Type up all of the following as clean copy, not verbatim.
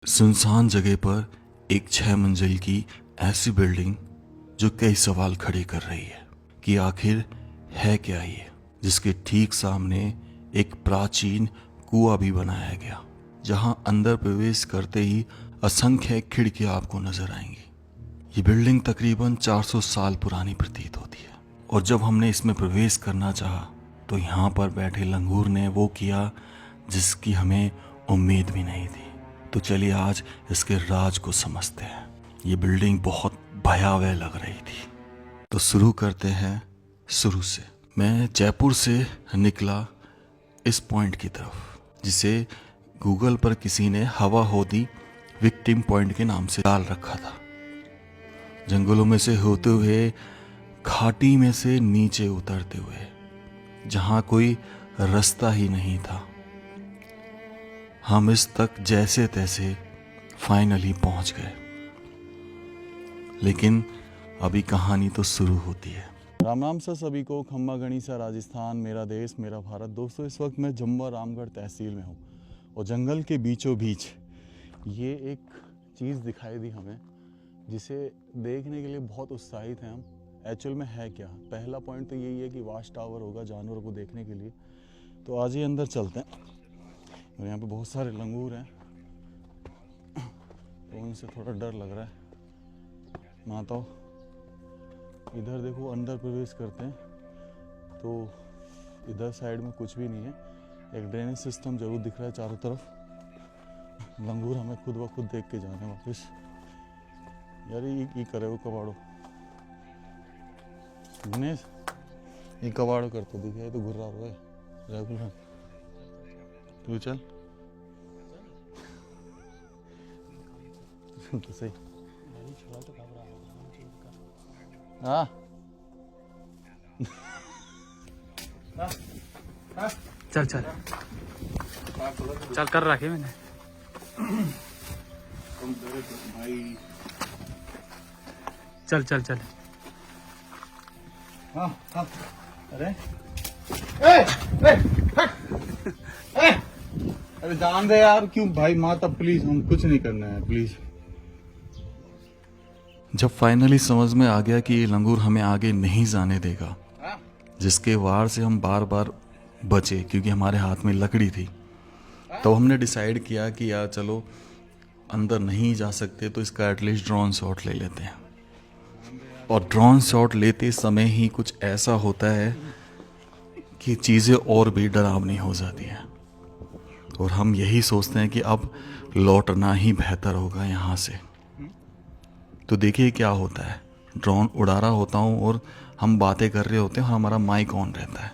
सुनसान जगह पर एक 6 मंजिल की ऐसी बिल्डिंग जो कई सवाल खड़े कर रही है कि आखिर है क्या ये, जिसके ठीक सामने एक प्राचीन कुआं भी बनाया गया, जहां अंदर प्रवेश करते ही असंख्य खिड़कियां आपको नजर आएंगी। ये बिल्डिंग तकरीबन 400 साल पुरानी प्रतीत होती है और जब हमने इसमें प्रवेश करना चाहा तो यहाँ पर बैठे लंगूर ने वो किया जिसकी हमें उम्मीद भी नहीं थी। तो चलिए आज इसके राज को समझते हैं। ये बिल्डिंग बहुत भयावह लग रही थी, तो शुरू करते हैं शुरू से। मैं जयपुर से निकला इस पॉइंट की तरफ, जिसे गूगल पर किसी ने हवा होदी विक्टिम पॉइंट के नाम से डाल रखा था। जंगलों में से होते हुए, घाटी में से नीचे उतरते हुए, जहां कोई रास्ता ही नहीं था, हम इस तक जैसे तैसे फाइनली पहुंच गए। लेकिन अभी कहानी तो शुरू होती है। राम राम सर सभी को। खम्मा गणिसा राजस्थान, मेरा देश मेरा भारत। दोस्तों, इस वक्त मैं जम्वा रामगढ़ तहसील में हूँ और जंगल के बीचों बीच ये एक चीज़ दिखाई दी हमें, जिसे देखने के लिए बहुत उत्साहित हैं हम। एक्चुअल में है क्या? पहला पॉइंट तो यही है कि वाच टावर होगा जानवरों को देखने के लिए। तो आज ही अंदर चलते हैं। और यहाँ पे बहुत सारे लंगूर हैं तो उनसे थोड़ा डर लग रहा है। माताओ, इधर देखो, अंदर प्रवेश करते हैं तो इधर साइड में कुछ भी नहीं है। एक ड्रेनेज सिस्टम जरूर दिख रहा है चारों तरफ। लंगूर हमें खुद ब खुद देख के जाने वापस। यार ये करे वो कबाड़ो दिनेश, ये कबाड़ो करते दिखे तो घुर्रा रहा है रेगुलर। तू चल तो सही। हाँ चल चल चल कर रखे मैंने। भाई चल चल चल। हाँ हाँ। अरे अरे जान दे यार, क्यों भाई? माता प्लीज, हम कुछ नहीं करना है प्लीज। जब फाइनली समझ में आ गया कि ये लंगूर हमें आगे नहीं जाने देगा, जिसके वार से हम बार बार बचे क्योंकि हमारे हाथ में लकड़ी थी, तो हमने डिसाइड किया कि यार चलो अंदर नहीं जा सकते तो इसका एटलीस्ट ड्रोन शॉट ले लेते हैं। और ड्रोन शॉट लेते समय ही कुछ ऐसा होता है कि चीज़ें और भी डरावनी हो जाती हैं और हम यही सोचते हैं कि अब लौटना ही बेहतर होगा यहाँ से। तो देखिए क्या होता है। ड्रोन उड़ा रहा होता हूँ और हम बातें कर रहे होते हैं और हमारा माइक ऑन रहता है।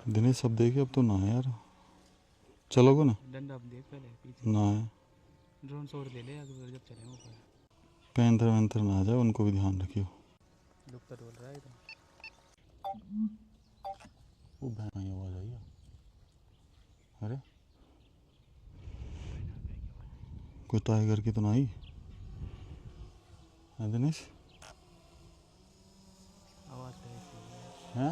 दिनेश सब देखिए, अब तो ना है यार। चलोगे ना? डंडा अब देख पहले पीछे ना है। ड्रोन शॉट ले ले अगर जब चले ऊपर। पैंथर वैंथर ना आ जाए, उनको भी ध्यान रखियो। दुख तो डोल रहा है तो। वो भैंस की आवाज आई है। अरे कोई टाइगर की तो ना आई है दिनेश? आवाज तो ऐसी हैं?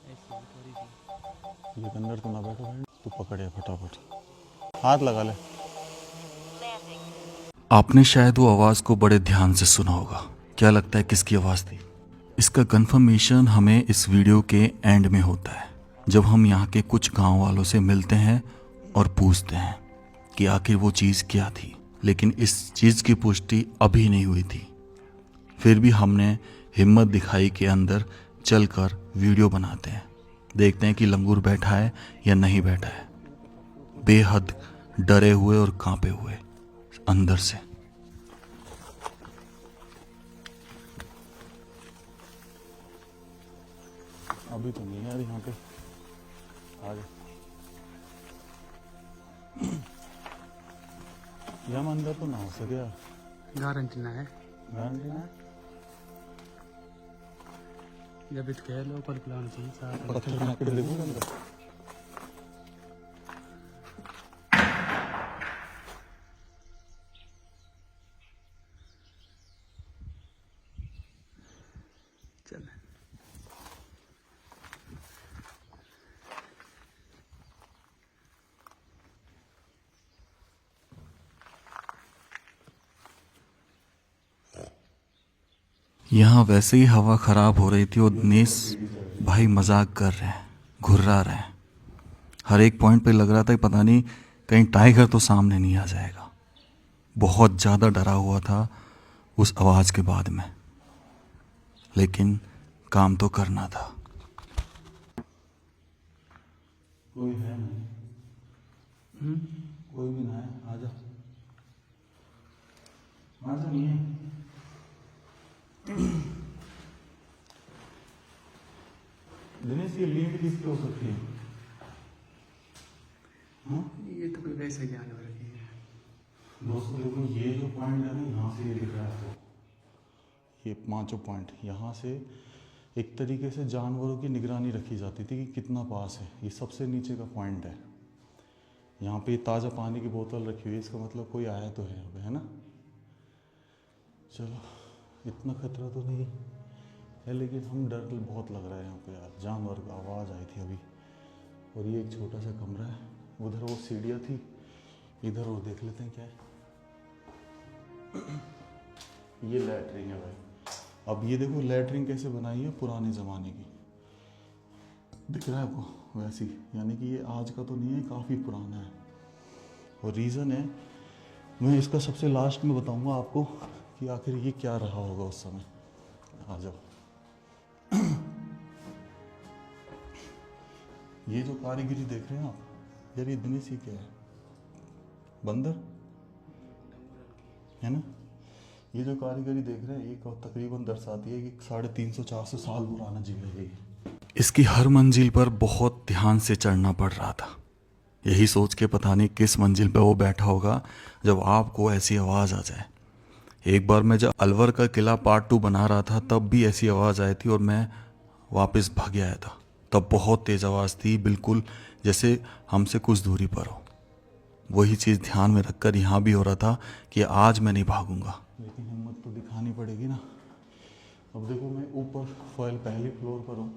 ऐसी थोड़ी सी। ये अंदर तो ना बैठो भाई, तू पकड़े फटाफट, हाथ लगा ले। आपने शायद वो आवाज को बड़े ध्यान से सुना होगा। क्या लगता है किसकी आवाज थी? इसका कंफर्मेशन हमें इस वीडियो के एंड में होता है, जब हम यहाँ के कुछ गांव वालों से मिलते हैं और पूछते हैं कि आखिर वो चीज़ क्या थी। लेकिन इस चीज़ की पुष्टि अभी नहीं हुई थी। फिर भी हमने हिम्मत दिखाई कि अंदर चलकर वीडियो बनाते हैं, देखते हैं कि लंगूर बैठा है या नहीं बैठा है। बेहद डरे हुए और कांपे हुए अंदर से। अभी तो नहीं यार यहाँ पे। आगे हम अंदर तो ना हो सके यार। गारंटी ना है। गारंटी ना? जब इत कह लो पर प्लान चाहिए साथ। पत्थर बना के देखो अंदर। चल यहाँ वैसे ही हवा ख़राब हो रही थी और दिनेश भाई मजाक कर रहे हैं, घुर्रा रहे हैं। हर एक पॉइंट पे लग रहा था कि पता नहीं कहीं टाइगर तो सामने नहीं आ जाएगा। बहुत ज़्यादा डरा हुआ था उस आवाज़ के बाद में, लेकिन काम तो करना था। कोई है नहीं, कोई भी ना है, आजा आजा, नहीं है। दिनेश ये लीड किसकी हो सकती है? हाँ? ये तो कोई वैसे जानवर की है। दोस्तों देखो, ये जो पॉइंट है ना, यहाँ से ये दिख रहा है आपको, ये 5 पॉइंट, यहाँ से एक तरीके से जानवरों की निगरानी रखी जाती थी कि कितना पास है। ये सबसे नीचे का पॉइंट है। यहाँ पे ताज़ा पानी की बोतल रखी हुई है, इसका मतलब कोई आया तो है यहाँ पे, है ना। चलो, इतना खतरा तो नहीं है, लेकिन हम डर बहुत लग रहा है यहाँ पे यार। जानवर की आवाज़ आई थी अभी। और ये एक छोटा सा कमरा है, उधर वो सीढ़ियाँ थी, इधर और देख लेते हैं क्या है। ये लैट्रिन है भाई। अब ये देखो लैट्रिन कैसे बनाई है, पुराने ज़माने की, दिख रहा है आपको वैसी, यानी कि ये आज का तो नहीं है, काफ़ी पुराना है। और रीज़न है, मैं इसका सबसे लास्ट में बताऊंगा आपको कि आखिर ये क्या रहा होगा उस समय। आ जाओ। ये जो कारीगरी देख रहे हैं आप यार, ये दिनेश, ये क्या है? बंदर है ना। ये जो कारीगरी देख रहे हैं, ये तकरीबन दर्शाती है कि 350-400 साल पुराना जगह है ये। इसकी हर मंजिल पर बहुत ध्यान से चढ़ना पड़ रहा था, यही सोच के पता नहीं किस मंजिल पे वो बैठा होगा जब आपको ऐसी आवाज़ आ जाए। एक बार मैं जब अलवर का किला पार्ट 2 बना रहा था, तब भी ऐसी आवाज़ आई थी और मैं वापस भाग आया था। तब बहुत तेज़ आवाज़ थी, बिल्कुल जैसे हमसे कुछ दूरी पर हो। वही चीज़ ध्यान में रखकर यहाँ भी हो रहा था कि आज मैं नहीं भागूंगा, लेकिन हिम्मत तो दिखानी पड़ेगी ना। अब देखो, मैं ऊपर फॉयल पहले फ्लोर पर हूँ,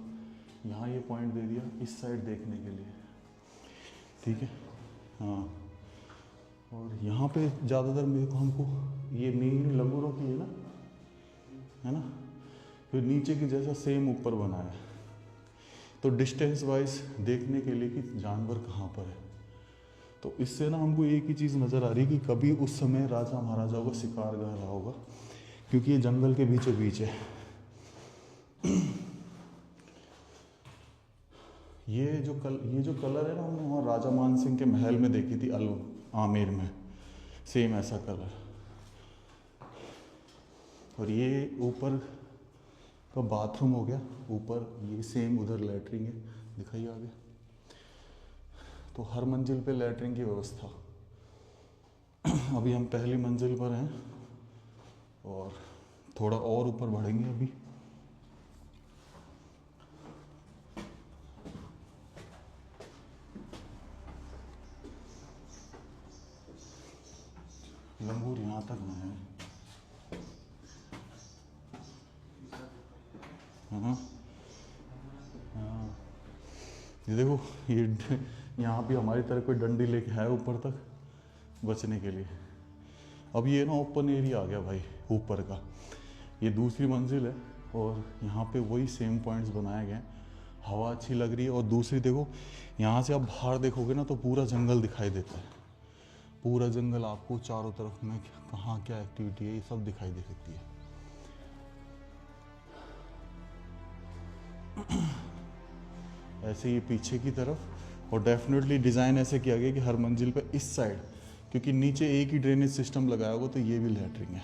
यहाँ ये पॉइंट दे दिया इस साइड देखने के लिए, ठीक है। हाँ, और यहाँ पे ज़्यादातर मेरे को हमको ये मेन लंगूरों की है ना, फिर नीचे की जैसा सेम ऊपर बनाया है, तो डिस्टेंस वाइज देखने के लिए कि जानवर कहाँ पर है। तो इससे ना हमको एक ही चीज़ नज़र आ रही है कि कभी उस समय राजा महाराजाओं का शिकार गाह रहा होगा, क्योंकि ये जंगल के बीचों बीच है। ये जो कलर है ना, हमने वहाँ राजा मान सिंह के महल में देखी थी, आमेर में, सेम ऐसा कलर। और ये ऊपर का बाथरूम हो गया, ऊपर ये सेम उधर लैट्रिन है, दिखाइए आगे। तो हर मंजिल पे लैट्रिन की व्यवस्था। अभी हम पहली मंजिल पर हैं और थोड़ा और ऊपर बढ़ेंगे अभी। लंगूर यहाँ तक ना है। हाँ, ये देखो, ये यहाँ भी हमारी तरह कोई डंडी लेके है ऊपर तक बचने के लिए। अब ये ना ओपन एरिया आ गया भाई ऊपर का, ये दूसरी मंजिल है और यहाँ पे वही सेम पॉइंट्स बनाए गए हैं। हवा अच्छी लग रही है। और दूसरी देखो, यहाँ से आप बाहर देखोगे ना तो पूरा जंगल दिखाई देता है, पूरा जंगल आपको चारों तरफ में कहाँ क्या एक्टिविटी है ये सब दिखाई दे सकती है। ऐसे ये पीछे की तरफ, और डेफिनेटली डिज़ाइन ऐसे किया गया कि हर मंजिल पे इस साइड, क्योंकि नीचे एक ही ड्रेनेज सिस्टम लगाया होगा तो ये भी लैट्रिन है।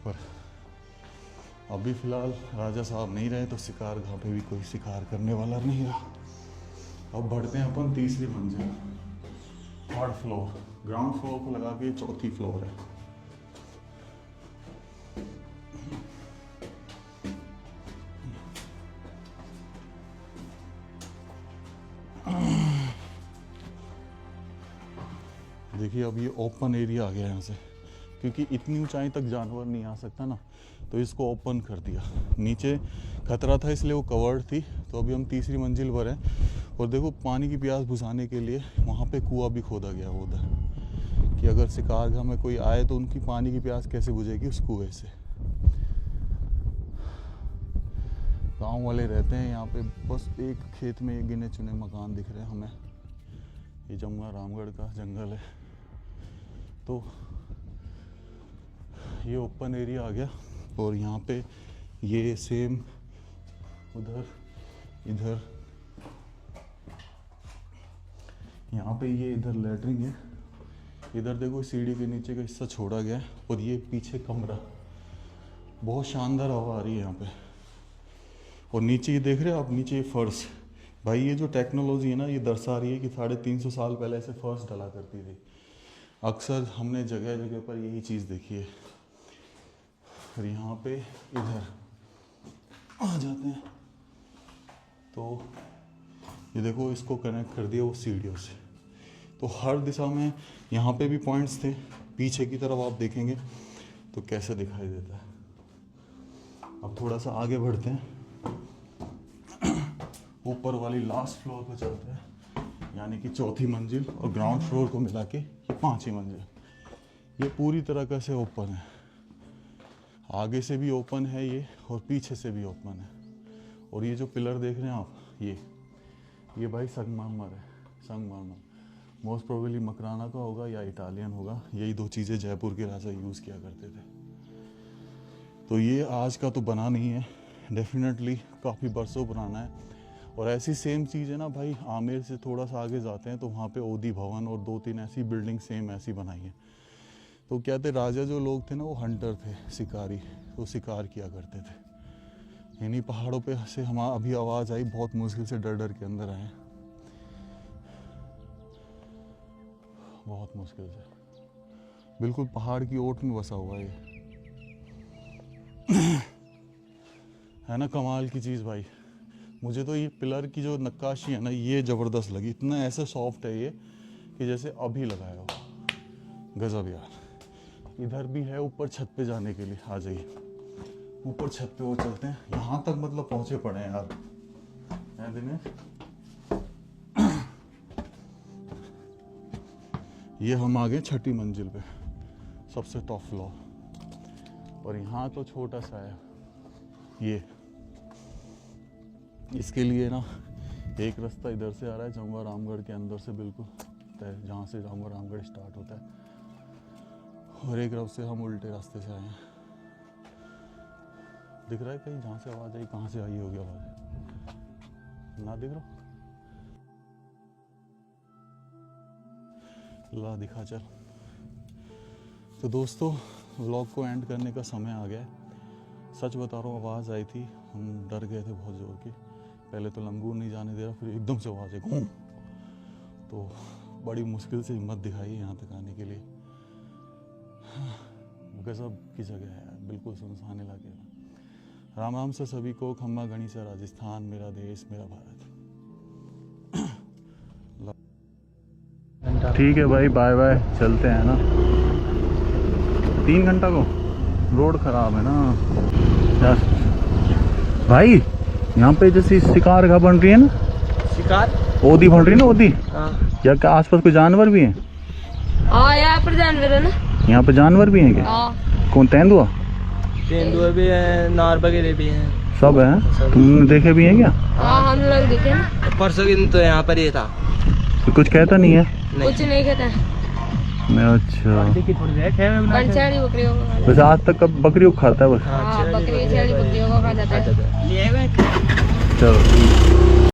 पर अभी फ़िलहाल राजा साहब नहीं रहे तो शिकार गाह पे भी कोई शिकार करने वाला नहीं रहा। अब बढ़ते हैं अपन तीसरी मंजिल, 3rd फ्लोर। ग्राउंड फ्लोर को लगा के 4थी फ्लोर है। देखिए, अब ये ओपन एरिया आ गया यहाँ से, क्योंकि इतनी ऊंचाई तक जानवर नहीं आ सकता ना, तो इसको ओपन कर दिया। नीचे खतरा था इसलिए वो कवर्ड थी। तो अभी हम तीसरी मंजिल पर हैं और देखो, पानी की प्यास बुझाने के लिए वहाँ पे कुआं भी खोदा गया वो उधर, कि अगर शिकारगाह में कोई आए तो उनकी पानी की प्यास कैसे बुझेगी उस कुएं से। गांव वाले रहते हैं यहाँ पे। बस एक खेत में एक गिने चुने मकान दिख रहे हैं हमें। ये जमुआ रामगढ़ का जंगल है। तो ये ओपन एरिया आ गया और यहाँ पे ये सेम उधर इधर यहाँ पे ये इधर लैटरिंग है। इधर देखो सीढ़ी के नीचे का हिस्सा छोड़ा गया है और ये पीछे कमरा। बहुत शानदार हवा आ रही है यहाँ पे। और नीचे ये देख रहे हो आप, नीचे ये फर्श। भाई ये जो टेक्नोलॉजी है ना, ये दर्शा रही है कि 350 साल पहले ऐसे फर्श डला करती थी। अक्सर हमने जगह जगह पर यही चीज़ देखी है। और यहाँ पे इधर आ जाते हैं तो ये देखो, इसको कनेक्ट कर दिया वो सीढ़ियों से। तो हर दिशा में यहाँ पे भी पॉइंट्स थे। पीछे की तरफ आप देखेंगे तो कैसे दिखाई देता है। अब थोड़ा सा आगे बढ़ते हैं, ऊपर वाली लास्ट फ्लोर पे चलते हैं, यानी कि चौथी मंजिल और ग्राउंड फ्लोर को मिला के ये 5वीं मंजिल। ये पूरी तरह से ओपन है। आगे से भी ओपन है ये और पीछे से भी ओपन है। और ये जो पिलर देख रहे हैं आप, ये भाई संगमरमर है। संगमरमर मोस्ट प्रोबेबली मकराना का होगा या इटालियन होगा। यही 2 चीज़ें जयपुर के राजा यूज़ किया करते थे। तो ये आज का तो बना नहीं है, डेफिनेटली काफ़ी बरसों पुराना है। और ऐसी सेम चीज़ है ना भाई, आमेर से थोड़ा सा आगे जाते हैं तो वहाँ पे ओदी भवन और 2-3 ऐसी बिल्डिंग सेम ऐसी बनाई है। तो क्या थे, राजा जो लोग थे ना वो हंटर थे, शिकारी। वो शिकार किया करते थे। इन्हीं पहाड़ों पे से हम अभी आवाज़ आई, बहुत मुश्किल से डर डर के अंदर आए, बहुत मुश्किल से। बिल्कुल पहाड़ की ओट में बसा हुआ है ये। है ना कमाल की चीज़ भाई। मुझे तो ये पिलर की जो नक्काशी है ना, ये ज़बरदस्त लगी। इतना ऐसे सॉफ्ट है ये कि जैसे अभी लगाया हो। गजब यार। इधर भी है ऊपर छत पे जाने के लिए। आ जाइए ऊपर छत पे वो चलते हैं। यहाँ तक मतलब पहुँचे पड़े हैं यार, है दिनेश। ये हम आ गए 6ठी मंजिल पे, सबसे टॉप फ्लोर। और यहाँ तो छोटा सा है ये। इसके लिए ना एक रास्ता इधर से आ रहा है, जमुआ रामगढ़ के अंदर से बिल्कुल, जहाँ से जमुआ रामगढ़ स्टार्ट होता है। और एक रास्ते से हम उल्टे रास्ते से आए हैं। दिख रहा है कहीं जहाँ से आवाज़ आई, कहाँ से आई होगी आवाज़? ना दिख रहा? ला दिखा चल। तो दोस्तों व्लॉग को एंड करने का समय आ गया है। सच बता रहा हूँ, आवाज़ आई थी, हम डर गए थे बहुत ज़ोर की। पहले तो लंगूर नहीं जाने दे रहा, फिर एकदम से आवाज़ आई घूम। तो बड़ी मुश्किल से हिम्मत दिखाई यहाँ तक आने के लिए। गजब की जगह है, बिल्कुल सुनसान इलाके में। राम राम से सभी को। खम्मा गणी से राजस्थान, मेरा देश मेरा भारत। ठीक है भाई, बाय बाय, चलते हैं ना। 3 घंटा को रोड खराब है ना यार। भाई यहाँ पे जैसे शिकार का बन रही है ना, शिकार ओदी बन रही है ना, ओदी। हाँ या क्या आसपास कोई जानवर भी हैं? हाँ यहाँ पर जानवर है ना। यहाँ पे जानवर भी हैं क्या? हाँ कौन, तेंदुआ? तेंदुआ भी है, नार वगैरह भी हैं, सब है। तुमने देखे भी हैं क्या? हाँ हम लोग देखे ना। परसों के दिन तो यहाँ पर ही था। तो कुछ कहता नहीं है? कुछ नहीं कहता। अच्छा, पंचाड़ी बकरियों को खाता है। वैसे आज तक कब बकरियों को खाता है बस? हाँ बकरी छेड़ी बकरियों को खा जाता है। चलो।